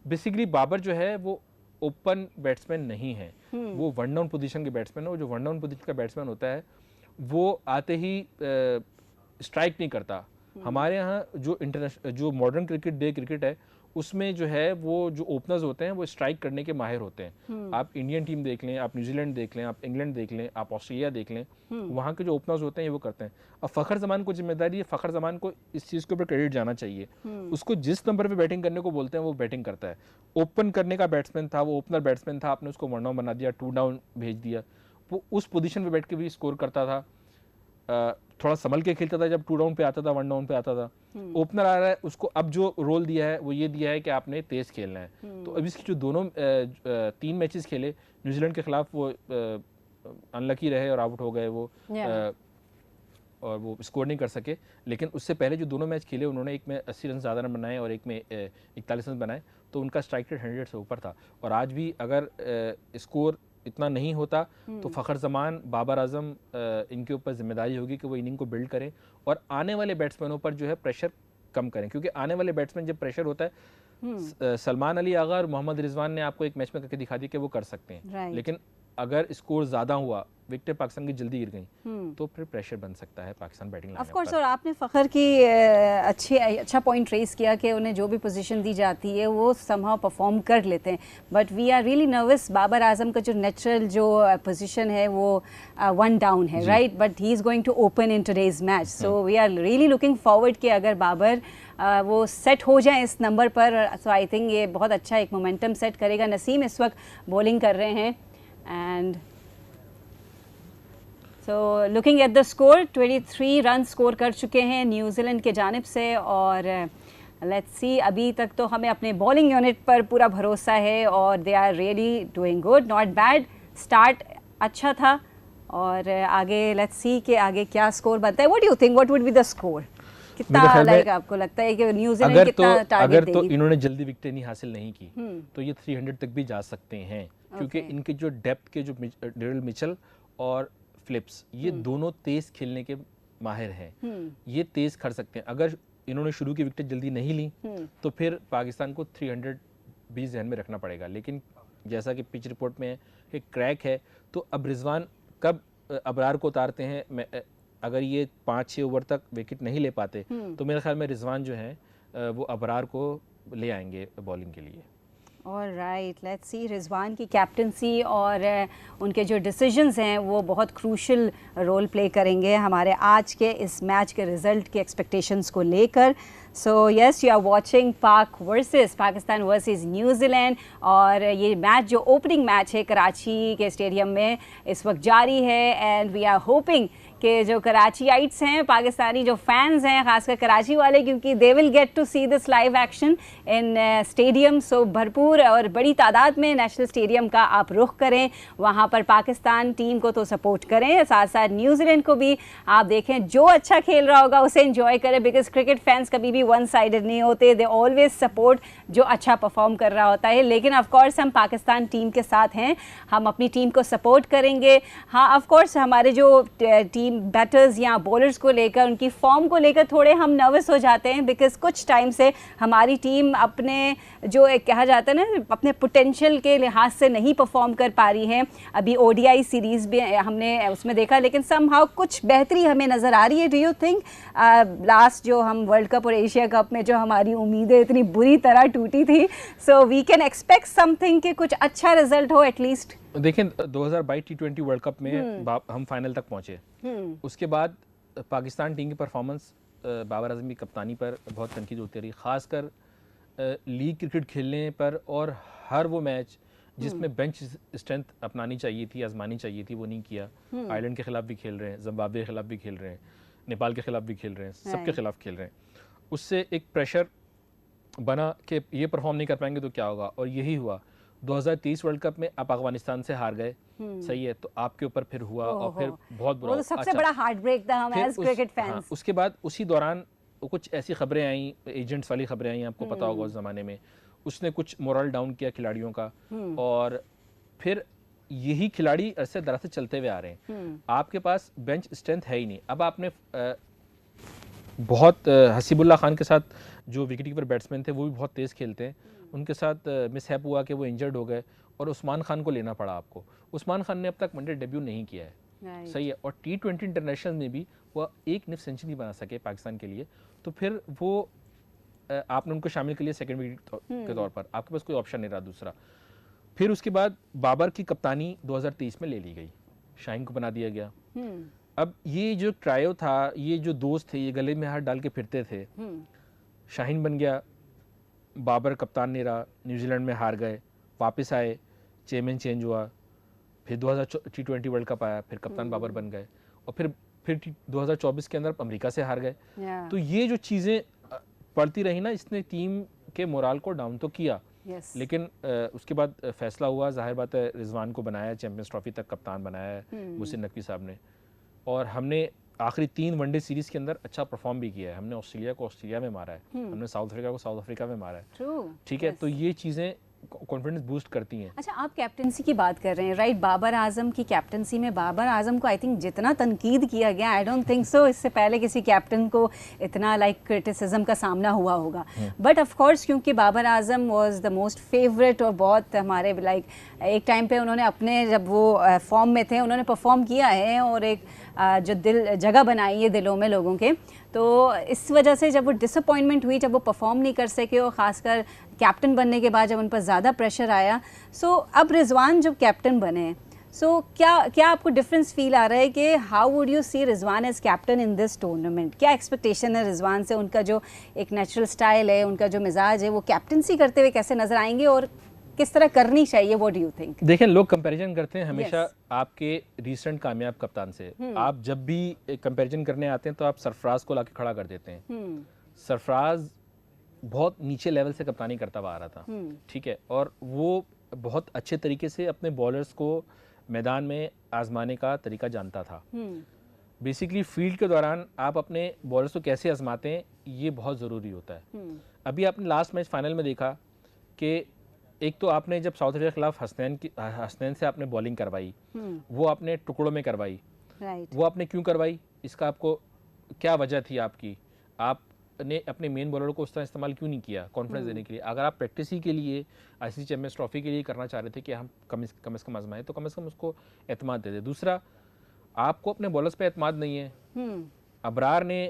बेसिकली बाबर जो है वो ओपन बैट्समैन नहीं है, वो वन डाउन पोजीशन के बैट्समैन है। वो जो वन डाउन पोजीशन का बैट्समैन होता है वो आते ही स्ट्राइक नहीं करता। हमारे यहाँ जो मॉडर्न क्रिकेट है उसमें जो है वो जो ओपनर्स होते हैं वो स्ट्राइक करने के माहिर होते हैं। आप इंडियन टीम देख लें, आप न्यूजीलैंड देख लें, आप इंग्लैंड देख लें, आप ऑस्ट्रेलिया देख लें, वहाँ के जो ओपनर्स होते हैं ये वो करते हैं। अब फ़खर जमान को जिम्मेदारी है, फ़खर जमान को इस चीज़ के ऊपर क्रेडिट जाना चाहिए। उसको जिस नंबर पे बैटिंग करने को बोलते हैं वो बैटिंग करता है। ओपन करने का बैट्समैन था, वो ओपनर बैट्समैन था, आपने उसको 1 डाउन बना दिया, 2 डाउन भेज दिया, वो उस पोजीशन पे बैठ के भी स्कोर करता था। थोड़ा संभल के खेलता था जब 2 डाउन पे आता था, 1 डाउन पे आता था। ओपनर आ रहा है, उसको अब जो रोल दिया है वो ये दिया है कि आपने तेज खेलना है। तो अब इसकी जो दोनों 3 मैचेस खेले न्यूजीलैंड के खिलाफ वो अनलकी रहे और आउट हो गए वो और वो स्कोर नहीं कर सके। लेकिन उससे पहले जो दोनों मैच खेले उन्होंने एक में 80 रन ज़्यादा रन बनाए और एक में 41 रन बनाए, तो उनका स्ट्राइक रेट 100 से ऊपर था। और आज भी अगर स्कोर इतना नहीं होता तो फ़खर जमान, बाबर आजम इनके ऊपर जिम्मेदारी होगी कि वो इनिंग को बिल्ड करें और आने वाले बैट्समैनों पर जो है प्रेशर कम करें। क्योंकि आने वाले बैट्समैन जब प्रेशर होता है, सलमान अली आगा और मोहम्मद रिजवान ने आपको एक मैच में करके दिखा दी कि वो कर सकते हैं, लेकिन अगर स्कोर ज़्यादा हुआ, विकेटें पाकिस्तान की जल्दी गिर गई, तो फिर प्रेशर बन सकता है Pakistan batting of lineup course. पर। और आपने फ़खर की अच्छा पॉइंट रेस किया कि उन्हें जो भी पोजीशन दी जाती है वो समहाउ परफॉर्म कर लेते हैं, but we are really nervous. Babar Azam का जो नेचुरल जो पोजीशन है वो 1 डाउन है, right, but he is going to open in today's match, so we are really looking forward कि अगर बाबर वो सेट हो जाए इस नंबर पर, सो आई थिंक ये बहुत अच्छा एक मोमेंटम सेट करेगा। नसीम इस वक्त बॉलिंग कर रहे हैं and so looking at the score, 23 run score कर चुके हैं न्यूजीलैंड के जानिब से। और लेट्स सी, अभी तक तो हमें अपने बॉलिंग यूनिट पर पूरा भरोसा है और they are really doing good, not bad, start अच्छा था। और आगे लेट्स सी कि आगे क्या स्कोर बनता है। What do you think, what would be the score? कितना लाइक आपको लगता है कि न्यूजीलैंड कितना टारगेट अगर देगी? तो इन्होंने जल्दी विकेटें नहीं हासिल नहीं की तो ये 300 तक भी जा सकते हैं, क्योंकि इनके जो डेप्थ के जो डेरिल मिचेल और फिलिप्स, ये दोनों तेज खेलने के माहिर हैं, ये तेज कर सकते हैं। अगर इन्होंने शुरू की विकेट जल्दी नहीं ली तो फिर पाकिस्तान को 300 भी ध्यान में रखना पड़ेगा। लेकिन जैसा कि पिच रिपोर्ट में है, क्रैक है, तो अब रिजवान कब अबरार को उतारते हैं, अगर ये 5-6 ओवर तक विकेट नहीं ले पाते तो मेरे ख्याल में रिजवान जो है वो अबरार को ले आएंगे बॉलिंग के लिए। Alright, let's see. रिजवान की कैप्टनसी और उनके जो डिसीजंस हैं वो बहुत क्रूशल रोल प्ले करेंगे हमारे आज के इस मैच के रिज़ल्ट के एक्सपेक्टेशंस को लेकर। So yes, you are watching Pakistan versus New Zealand, और ये मैच जो ओपनिंग मैच है कराची के स्टेडियम में इस वक्त जारी है। एंड वी आर होपिंग कि जो कराचीइट्स हैं, पाकिस्तानी जो फैंस हैं, खासकर कराची वाले, क्योंकि they will get to see this live action in stadium, so भरपूर और बड़ी तादाद में नेशनल स्टेडियम का आप रुख करें, वहाँ पर पाकिस्तान टीम को तो सपोर्ट करें, साथ साथ न्यूजीलैंड को भी आप देखें, जो अच्छा खेल रहा होगा उसे एंजॉय करें, बिकॉज क्रिकेट फैंस कभी भी वन साइडेड नहीं होते, दे ऑलवेज सपोर्ट जो अच्छा परफॉर्म कर रहा होता है। लेकिन ऑफकोर्स हम पाकिस्तान टीम के साथ हैं, हम अपनी टीम को सपोर्ट करेंगे। हाँ, ऑफकोर्स हमारे जो टीम बैटर्स या बॉलर्स को लेकर, उनकी फॉर्म को लेकर थोड़े हम नर्वस हो जाते हैं, बिकॉज कुछ टाइम से हमारी टीम अपने जो एक कहा जाता है ना, अपने पोटेंशियल के लिहाज से नहीं परफॉर्म कर पा रही है। अभी ओडीआई सीरीज़ भी हमने उसमें देखा, लेकिन समहाउ कुछ बेहतरी हमें नज़र आ रही है। डू यू थिंक लास्ट जो हम वर्ल्ड कप और एशिया कप में जो हमारी उम्मीदें इतनी बुरी तरह टूटी थी, so we can expect something कि कुछ अच्छा रिजल्ट हो एटलीस्ट? देखें, 2022 T20 वर्ल्ड कप में हम फाइनल तक पहुंचे, उसके बाद पाकिस्तान टीम की परफॉर्मेंस बाबर आजम की कप्तानी पर बहुत तनकीद होती रही, खासकर लीग क्रिकेट खेलने पर, और हर वो मैच जिसमें बेंच स्ट्रेंथ अपनानी चाहिए थी, आजमानी चाहिए थी, वो नहीं किया। आयरलैंड के खिलाफ भी खेल रहे हैं, जिम्बाब्वे के खिलाफ भी खेल रहे हैं, नेपाल के खिलाफ भी खेल रहे हैं, सबके खिलाफ खेल रहे हैं। उससे एक प्रेशर बना कि ये परफॉर्म नहीं कर पाएंगे तो क्या होगा, और यही हुआ। 2023 वर्ल्ड कप में आप अफगानिस्तान से हार गए, सही है, तो आपके ऊपर फिर हुआ और फिर बहुत बुरा। वो तो सबसे बड़ा हार्ट ब्रेक था हम एज क्रिकेट फैंस। उसके बाद उसी दौरान कुछ ऐसी खबरें आई, एजेंट्स वाली खबरें आई, आपको पता होगा उस ज़माने में, उसने कुछ मोरल डाउन किया खिलाड़ियों का, और फिर यही खिलाड़ी ऐसे दरअसल चलते हुए आ रहे हैं। आपके पास बेंच स्ट्रेंथ है ही नहीं। अब आपने बहुत हसीबुल्ला खान के साथ जो विकेट कीपर बैट्समैन थे वो भी बहुत तेज़ खेलते हैं, उनके साथ मिसहैप हुआ कि वो इंजर्ड हो गए और उस्मान खान को लेना पड़ा आपको। उस्मान खान ने अब तक वनडे डेब्यू नहीं किया है, सही है, और T20 इंटरनेशनल में भी वो एक निफ सेंचुरी बना सके पाकिस्तान के लिए, तो फिर वो आपने उनको शामिल कर लिया सेकंड विकेट के तौर पर, आपके पास कोई ऑप्शन नहीं रहा दूसरा। फिर उसके बाद बाबर की कप्तानी 2023 में ले ली गई, शाहीन को बना दिया गया। अब ये जो ट्रायो था, ये जो दोस्त थे, ये गले में हाथ डाल के फिरते थे, शाहीन बन गया, बाबर कप्तान नहीं रहा, न्यूजीलैंड में हार गए, वापस आए, चेयरमैन चेंज हुआ, फिर 2020 T20 वर्ल्ड कप आया, फिर कप्तान बाबर बन गए, और फिर 2024 के अंदर अमेरिका से हार गए। तो ये जो चीज़ें पड़ती रही ना, इसने टीम के मोराल को डाउन तो किया। लेकिन उसके बाद फैसला हुआ, जाहिर बात है, रिजवान को बनाया, चैंपियंस ट्रॉफी तक कप्तान बनाया है मुहसिन नकवी साहब ने, और हमने आखिरी 3 वनडे सीरीज़ के अंदर अच्छा परफॉर्म भी किया है। हमने ऑस्ट्रेलिया को ऑस्ट्रेलिया में मारा है, हमने साउथ अफ्रीका को साउथ अफ्रीका में मारा है, ठीक है। तो ये चीज़ें कॉन्फिडेंस बूस्ट करती हैं। अच्छा, आप कैप्टनसी की बात कर रहे हैं, राइट? बाबर आजम की कैप्टनसी में बाबर आजम को आई थिंक जितना तनकीद किया गया, आई डोंट थिंक सो इससे पहले किसी कैप्टन को इतना लाइक क्रिटिसिज्म का सामना हुआ होगा। बट ऑफ कोर्स क्योंकि Babar Azam was the most favourite और बहुत हमारे लाइक एक टाइम पे उन्होंने अपने जब वो फॉर्म में थे उन्होंने परफॉर्म किया है और एक जो जगह बनाई है दिलों में लोगों के, तो इस वजह से जब वो डिसअपॉइंटमेंट हुई, जब वो परफॉर्म नहीं कर सके और ख़ासकर कैप्टन बनने के बाद जब उन पर ज़्यादा प्रेशर आया, सो अब रिजवान जब कैप्टन बने, सो क्या आपको डिफरेंस फील आ रहा है कि how would you see Rizwan as captain in this tournament? क्या एक्सपेक्टेशन है रिजवान से? उनका जो एक नेचुरल स्टाइल है, उनका जो मिजाज है, वो कैप्टनसी करते हुए कैसे नजर आएंगे और किस तरह करनी चाहिए? What do you think? देखें, लोग कंपैरिजन करते हैं हमेशा आपके रीसेंट कामयाब कप्तान से। आप जब भी कंपैरिजन करने आते हैं तो आप सरफराज को लाके खड़ा कर देते हैं। सरफराज बहुत नीचे लेवल से कप्तानी करता हुआ आ रहा था, ठीक है, और वो बहुत अच्छे तरीके से अपने बॉलर्स को मैदान में आजमाने का तरीका जानता था। बेसिकली फील्ड के दौरान आप अपने बॉलर्स को कैसे आजमाते हैं ये बहुत ज़रूरी होता है। अभी आपने लास्ट मैच फाइनल में देखा कि एक तो आपने जब साउथ अफ्रीका के खिलाफ हसनैन से आपने बॉलिंग करवाई, वो आपने टुकड़ों में करवाई, वो आपने क्यों करवाई, इसका आपको क्या वजह थी आपकी? आपने अपने मेन बॉलर को उस तरह इस्तेमाल क्यों नहीं किया कॉन्फिडेंस देने के लिए? अगर आप प्रैक्टिस ही के लिए आईसीसी चैंपियंस ट्रॉफी के लिए करना चाह रहे थे कि हम कम से कम आजमाएं, तो कम से कम उसको एतमाद दे दे। दूसरा, आपको अपने बॉलर्स पे एतमाद नहीं है। अबरार ने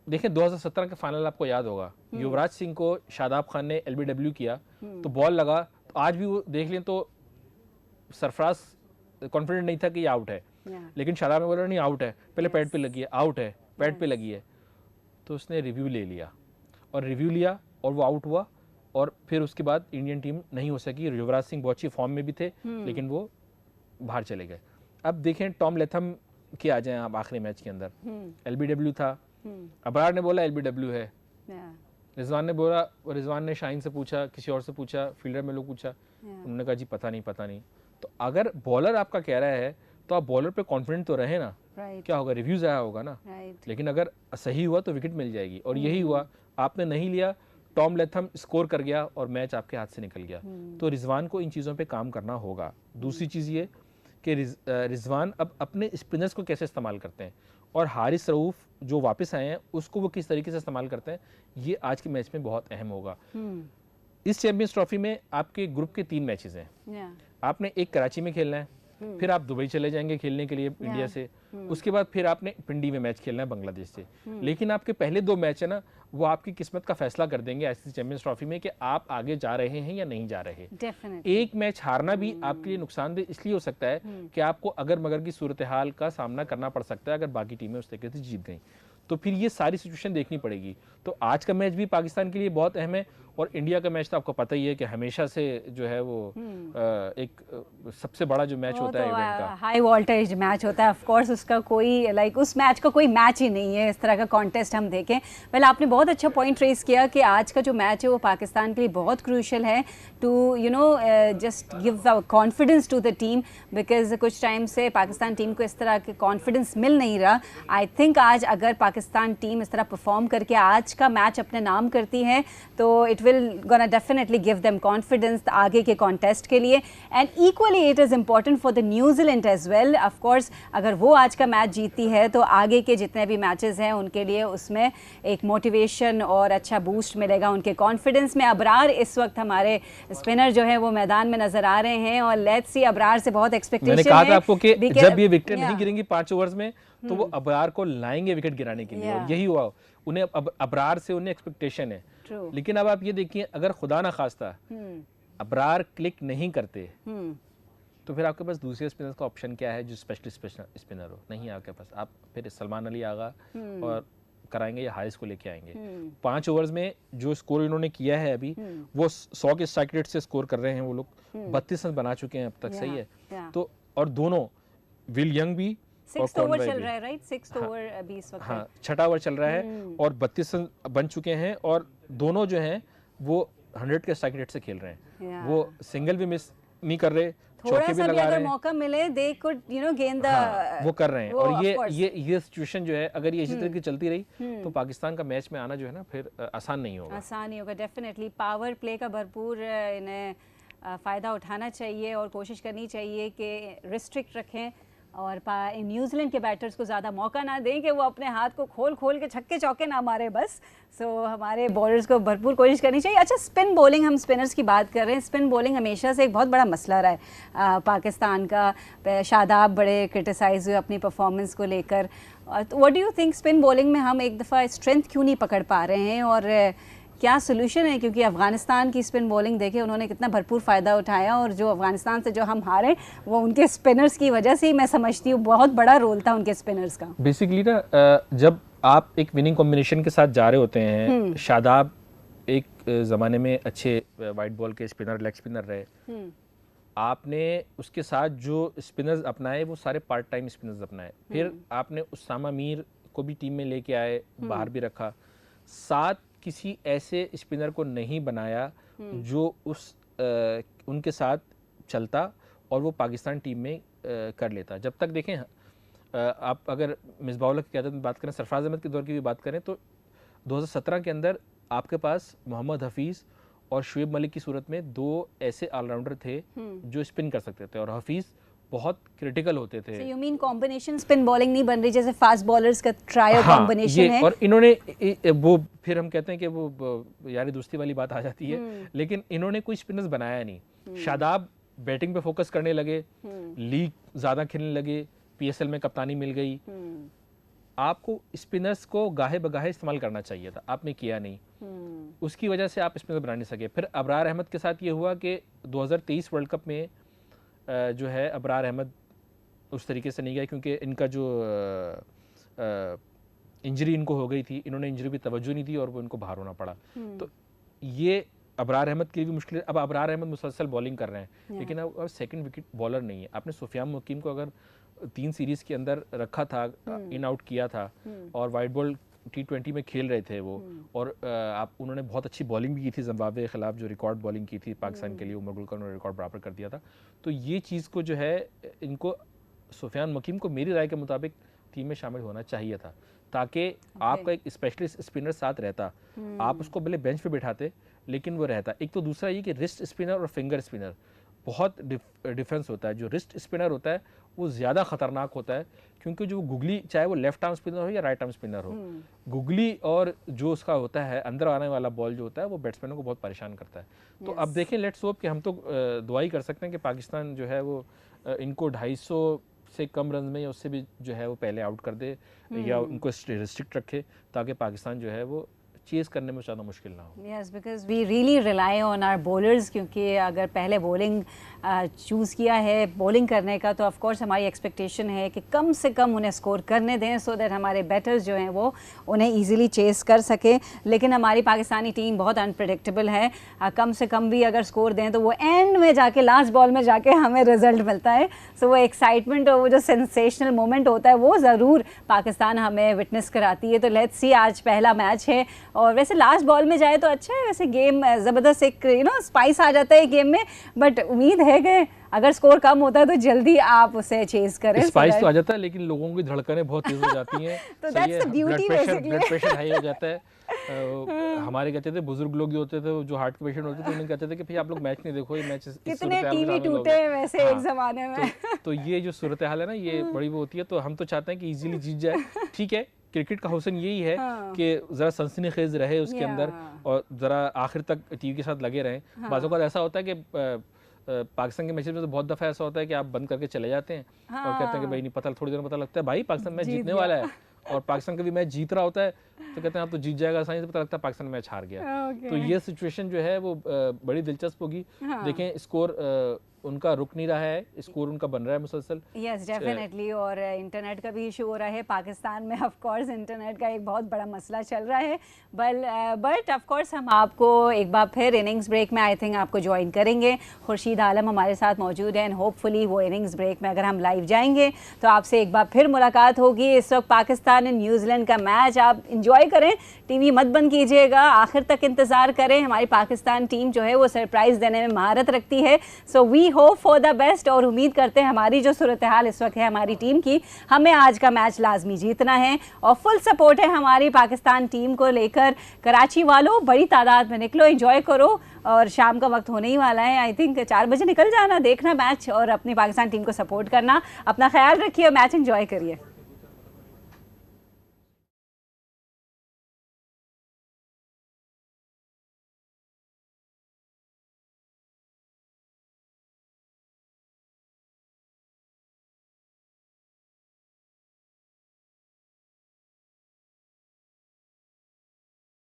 देखें 2017 का फाइनल आपको याद होगा, युवराज सिंह को शादाब खान ने एलबीडब्ल्यू किया तो बॉल लगा, तो आज भी वो देख लें तो सरफराज कॉन्फिडेंट नहीं था कि ये आउट है, लेकिन शादाब ने बोला नहीं आउट है, पहले पैड पे लगी है, आउट है, पैड पे लगी है, तो उसने रिव्यू ले लिया और वो आउट हुआ और फिर उसके बाद इंडियन टीम नहीं हो सकी। युवराज सिंह बहुत अच्छी फॉर्म में भी थे लेकिन वो बाहर चले गए। अब देखें टॉम लेथम के आ जाएं आप आखिरी मैच के अंदर, एलबीडब्ल्यू था, अबरार ने बोला एलबीडब्ल्यू है, रिजवान ने शाहीन से पूछा, किसी और से पूछा, फील्डर में लोग पूछा, उन्होंने कहा जी पता नहीं। तो अगर बॉलर आपका कह रहा है तो आप बॉलर पे कॉन्फिडेंट तो रहे ना। क्या होगा, रिव्यूज आया होगा ना। लेकिन अगर सही हुआ तो विकेट मिल जाएगी, और यही हुआ, आपने नहीं लिया, टॉम लेथम स्कोर कर गया और मैच आपके हाथ से निकल गया। तो रिजवान को इन चीज़ों पे काम करना होगा। दूसरी चीज़ ये कि रिजवान अब अपने स्पिनर्स को कैसे इस्तेमाल करते हैं और हारिस रऊफ जो वापस आए हैं उसको वो किस तरीके से इस्तेमाल करते हैं, ये आज के मैच में बहुत अहम होगा। इस चैंपियंस ट्रॉफी में आपके ग्रुप के 3 मैचेस हैं। आपने एक कराची में खेलना है, फिर आप दुबई चले जाएंगे खेलने के लिए इंडिया से, उसके बाद फिर आपने पिंडी में मैच खेलना है बांग्लादेश से। लेकिन आपके पहले 2 मैच है ना, वो आपकी किस्मत का फैसला कर देंगे आईसीसी चैंपियंस ट्रॉफी में कि आप आगे जा रहे हैं या नहीं जा रहे। एक मैच हारना भी आपके लिए नुकसानदेह इसलिए हो सकता है कि आपको अगर मगर की सूरत हाल का सामना करना पड़ सकता है अगर बाकी टीमें उस तरीके से जीत गई, तो फिर ये सारी सिचुएशन देखनी पड़ेगी। तो आज का मैच भी पाकिस्तान के लिए बहुत अहम है, और इंडिया का मैच तो आपको पता ही है कि हमेशा से जो है वो एक सबसे बड़ा जो मैच होता है इवेंट का, हाई वोल्टेज मैच होता है। ऑफ कोर्स उसका कोई उस मैच का कोई मैच ही नहीं है इस तरह का कॉन्टेस्ट हम देखें। वेल, आपने बहुत अच्छा पॉइंट रेस किया कि आज का जो मैच है वो पाकिस्तान के लिए बहुत क्रूशियल है to just give confidence to the team, because कुछ टाइम से पाकिस्तान टीम को इस तरह के कॉन्फिडेंस मिल नहीं रहा। आई थिंक आज अगर पाकिस्तान टीम इस तरह परफॉर्म करके आज का मैच अपने नाम करती है तो it will gonna definitely give them confidence आगे के कॉन्टेस्ट के लिए। And equally it is important for the New Zealand as well. Of course अगर वो आज का मैच जीतती है तो आगे के जितने भी मैचेस हैं उनके लिए उसमें एक मोटिवेशन और अच्छा बूस्ट मिलेगा उनके कॉन्फिडेंस में। अबरार इस वक्त हमारे स्पिनर जो है वो मैदान में नजर आ रहे हैं और लेट्स सी, अबरार से बहुत एक्सपेक्टेशन है। मैंने कहा था आपको कि जब ये विकेट नहीं गिरेंगी 5 ओवर्स में तो वो अबरार को लाएंगे विकेट गिराने के लिए, और यही हुआ। उन्हें अबरार से उन्हें एक्सपेक्टेशन है। लेकिन अब आप ये देखिए, अगर खुदा ना खास्ता अबरार क्लिक नहीं करते तो फिर आपके पास दूसरे स्पिनर का ऑप्शन क्या है जो स्पेशलिस्ट स्पिनर हो? नहीं है आपके पास। आप फिर सलमान अली आगा और कराएंगे या हारिस को लेके आएंगे। 5 ओवर्स में जो स्कोर इन्होंने किया है अभी, वो 100 के स्ट्राइक रेट से स्कोर कर रहे हैं वो लोग। 32 रन बना चुके हैं अब तक, सही है। तो और दोनों विल यंग भी 6th ओवर चल रहा है, राइट? 6th ओवर अभी इस वक्त, हाँ 6ठा ओवर चल रहा है और 32 रन बन चुके हैं, और दोनों जो हैं वो 100 के स्ट्राइक रेट से खेल रहे हैं। वो सिंगल भी मिस नहीं कर रहे, चौके भी लगा रहे हैं। मौका मिले दे कुड गेन द, वो कर रहे हैं। और ये सिचुएशन जो है अगर ये इसी तरह की चलती रही तो पाकिस्तान का मैच में आना जो है ना फिर आसान नहीं होगा। डेफिनेटली पावर प्ले का भरपूर इन्हें फ़ायदा उठाना चाहिए और कोशिश करनी चाहिए कि रिस्ट्रिक्ट रखें और न्यूजीलैंड के बैटर्स को ज़्यादा मौका ना दें कि वो अपने हाथ को खोल खोल के छक्के चौके ना मारे बस। सो हमारे बॉलर्स को भरपूर कोशिश करनी चाहिए। अच्छा, स्पिन बॉलिंग, हम स्पिनर्स की बात कर रहे हैं। स्पिन बॉलिंग हमेशा से एक बहुत बड़ा मसला रहा है पाकिस्तान का। शादाब बड़े क्रिटिसाइज़ हुए अपनी परफॉर्मेंस को लेकर। तो what do you think, spin bowling में हम एक दफ़ा स्ट्रेंथ क्यों नहीं पकड़ पा रहे हैं और क्या सोल्यूशन है? क्योंकि अफगानिस्तान की स्पिन बॉलिंग देखे उन्होंने कितना भरपूर फ़ायदा उठाया और जो अफगानिस्तान से जो हम हारे वो उनके स्पिनर्स की वजह से ही मैं समझती हूँ। बहुत बड़ा रोल था उनके स्पिनर्स का। बेसिकली ना, जब आप एक विनिंग कॉम्बिनेशन के साथ जा रहे होते हैं, शादाब एक ज़माने में अच्छे वाइट बॉल के स्पिनर, लेग स्पिनर रहे, आपने उसके साथ जो स्पिनर्स अपनाए वो सारे पार्ट टाइम स्पिनर्स अपनाए। फिर आपने उसामा मीर को भी टीम में लेके आए, बाहर भी रखा, साथ किसी ऐसे स्पिनर को नहीं बनाया जो उनके साथ चलता और वो पाकिस्तान टीम में कर लेता। जब तक देखें, आप अगर मिसबाह की क़यादत में बात करें, सरफराज अहमद के दौर की भी बात करें, तो 2017 के अंदर आपके पास मोहम्मद हफीज़ और शुएब मलिक की सूरत में 2 ऐसे ऑलराउंडर थे जो स्पिन कर सकते थे और हफीज़ बहुत क्रिटिकल होते थे। So you mean combination spin bowling नहीं बन रही जैसे फास्ट बॉलर्स का ट्रायो कॉम्बिनेशन है? और इन्होंने वो, फिर हम कहते हैं कि वो यारी दोस्ती वाली बात आ जाती है, लेकिन इन्होंने कोई स्पिनर्स बनाया नहीं। शादाब बैटिंग पे फोकस करने लगे, लीग ज़्यादा खेलने लगे, PSL में कप्तानी मिल गई। आपको स्पिनर्स को गाहे बगाहे इस्तेमाल करना चाहिए था, आपने किया नहीं। उसकी वजह से आप स्पिनर बना नहीं सके। फिर अबरार अहमद के साथ ये हुआ कि 2023 वर्ल्ड कप में जो है अबरार अहमद उस तरीके से नहीं गया क्योंकि इनका जो इंजरी इनको हो गई थी, इन्होंने इंजरी पे तवज्जो नहीं दी और वो इनको बाहर होना पड़ा। तो ये अबरार अहमद के लिए भी मुश्किल है। अब अबरार अहमद मुसलसल बॉलिंग कर रहे हैं, लेकिन अब सेकंड विकेट बॉलर नहीं है। आपने सुफियान मुकीम को अगर 3 सीरीज़ के अंदर रखा था, इन आउट किया था और वाइट बॉल T20 में खेल रहे थे वो, और उन्होंने बहुत अच्छी बॉलिंग भी की थी जिम्बाब्वे के खिलाफ, जो रिकॉर्ड बॉलिंग की थी पाकिस्तान के लिए, उमर गुल का उन्होंने रिकॉर्ड बराबर कर दिया था। तो ये चीज़ को जो है, इनको सुफियान मुकीम को मेरी राय के मुताबिक टीम में शामिल होना चाहिए था, ताकि आपका एक स्पेशलिस्ट स्पिनर साथ रहता। आप उसको भले बेंच पे बिठाते लेकिन वो रहता। एक तो दूसरा ये कि रिस्ट स्पिनर और फिंगर स्पिनर बहुत डिफरेंस होता है। जो रिस्ट स्पिनर होता है वो ज़्यादा ख़तरनाक होता है, क्योंकि जो गुगली, चाहे वो लेफ्ट आर्म स्पिनर हो या राइट आर्म स्पिनर हो, गुगली और जो उसका होता है अंदर आने वाला बॉल जो होता है वो बैट्समैनों को बहुत परेशान करता है। तो अब देखें, लेट्स होप कि हम तो दुआ ही कर सकते हैं कि पाकिस्तान जो है वो इनको 250 से कम रन में या उससे भी जो है वो पहले आउट कर दे या उनको रिस्ट्रिक्ट रखे, ताकि पाकिस्तान जो है वो चेज़ करने में ज़्यादा मुश्किल ना हो। Yes, because we really rely on our bowlers, क्योंकि अगर पहले बॉलिंग चूज़ किया है बॉलिंग करने का, तो ऑफ कोर्स हमारी एक्सपेक्टेशन है कि कम से कम उन्हें स्कोर करने दें, सो दैट हमारे बैटर्स जो हैं वो उन्हें ईजिली चेस कर सकें। लेकिन हमारी पाकिस्तानी टीम बहुत अनप्रेडिक्टेबल है। कम से कम भी अगर स्कोर दें तो वो एंड में जाके, लास्ट बॉल में जाके हमें रिजल्ट मिलता है। सो वो एक्साइटमेंट और वो जो सेंसेशनल मोमेंट होता है वो ज़रूर पाकिस्तान हमें विटनेस कराती है। तो लेट्स सी, आज पहला मैच है और वैसे लास्ट बॉल में जाए तो अच्छा है, वैसे गेम ज़बरदस्त एक स्पाइस आ जाता है गेम में, बट उम्मीद है कि अगर स्कोर कम होता है तो जल्दी आप उसे चेज करें। स्पाइस तो आ जाता है लेकिन लोगों की धड़कनें बहुत तेज हो जाती हैं। तो that's the beauty, blood pressure high हो जाता है। हमारे कहते थे बुजुर्ग लोग जो होते थे, जो हार्ट के पेशेंट होते थे, उन्हें कहते थे कि भाई आप लोग मैच नहीं देखो, ये मैच कितने टीवी टूटे वैसे एक ज़माने में। तो ये जो सूरत हाल है ना, ये बड़ी वो होती है। तो हम तो चाहते हैं कि इजीली जीत जाए। ठीक है, क्रिकेट का हुस्न यही है कि ज़रा सनसनीखेज रहे उसके अंदर और ज़रा आखिर तक टीवी के साथ लगे रहें। बाज़ों का ऐसा होता है कि पाकिस्तान के मैचेस में तो बहुत दफ़ा ऐसा होता है कि आप बंद करके चले जाते हैं और कहते हैं कि भाई नहीं पता, थोड़ी देर में पता लगता है भाई पाकिस्तान मैच जीतने वाला है, और पाकिस्तान कभी मैच जीत रहा होता है तो कहते हैं आप तो जीत जाएगा आसानी से, पता लगता है पाकिस्तान मैच हार गया। तो ये सिचुएशन जो है वो बड़ी दिलचस्प होगी। देखें, स्कोर उनका रुक नहीं रहा है, स्कोर उनका बन रहा है मुसलसल। Yes, definitely. और इंटरनेट का भी इशू हो रहा है पाकिस्तान में। ऑफ कोर्स इंटरनेट का एक बहुत बड़ा मसला चल रहा है। बट ऑफ कोर्स हम आपको एक बार फिर इनिंग्स ब्रेक में आई थिंक आपको ज्वाइन करेंगे। खुर्शीद आलम हमारे साथ मौजूद हैं एंड होपफुली वो इनिंग्स ब्रेक में अगर हम लाइव जाएंगे तो आपसे एक बार फिर मुलाकात होगी। इस वक्त पाकिस्तान एंड न्यूजीलैंड का मैच आप इंजॉय करें, टीवी मत बंद कीजिएगा, आखिर तक इंतज़ार करें। हमारी पाकिस्तान टीम जो है वो सरप्राइज़ देने में महारत रखती है। So we hope for the best और उम्मीद करते हैं हमारी जो सूरत हाल इस वक्त है हमारी टीम की, हमें आज का मैच लाजमी जीतना है और फुल सपोर्ट है हमारी पाकिस्तान टीम को लेकर। कराची वालों बड़ी तादाद में निकलो, एंजॉय करो और शाम का वक्त होने ही वाला है, आई थिंक 4 बजे निकल जाना, देखना मैच और अपनी पाकिस्तान टीम को सपोर्ट करना। अपना ख्याल रखिए और मैच एंजॉय करिए।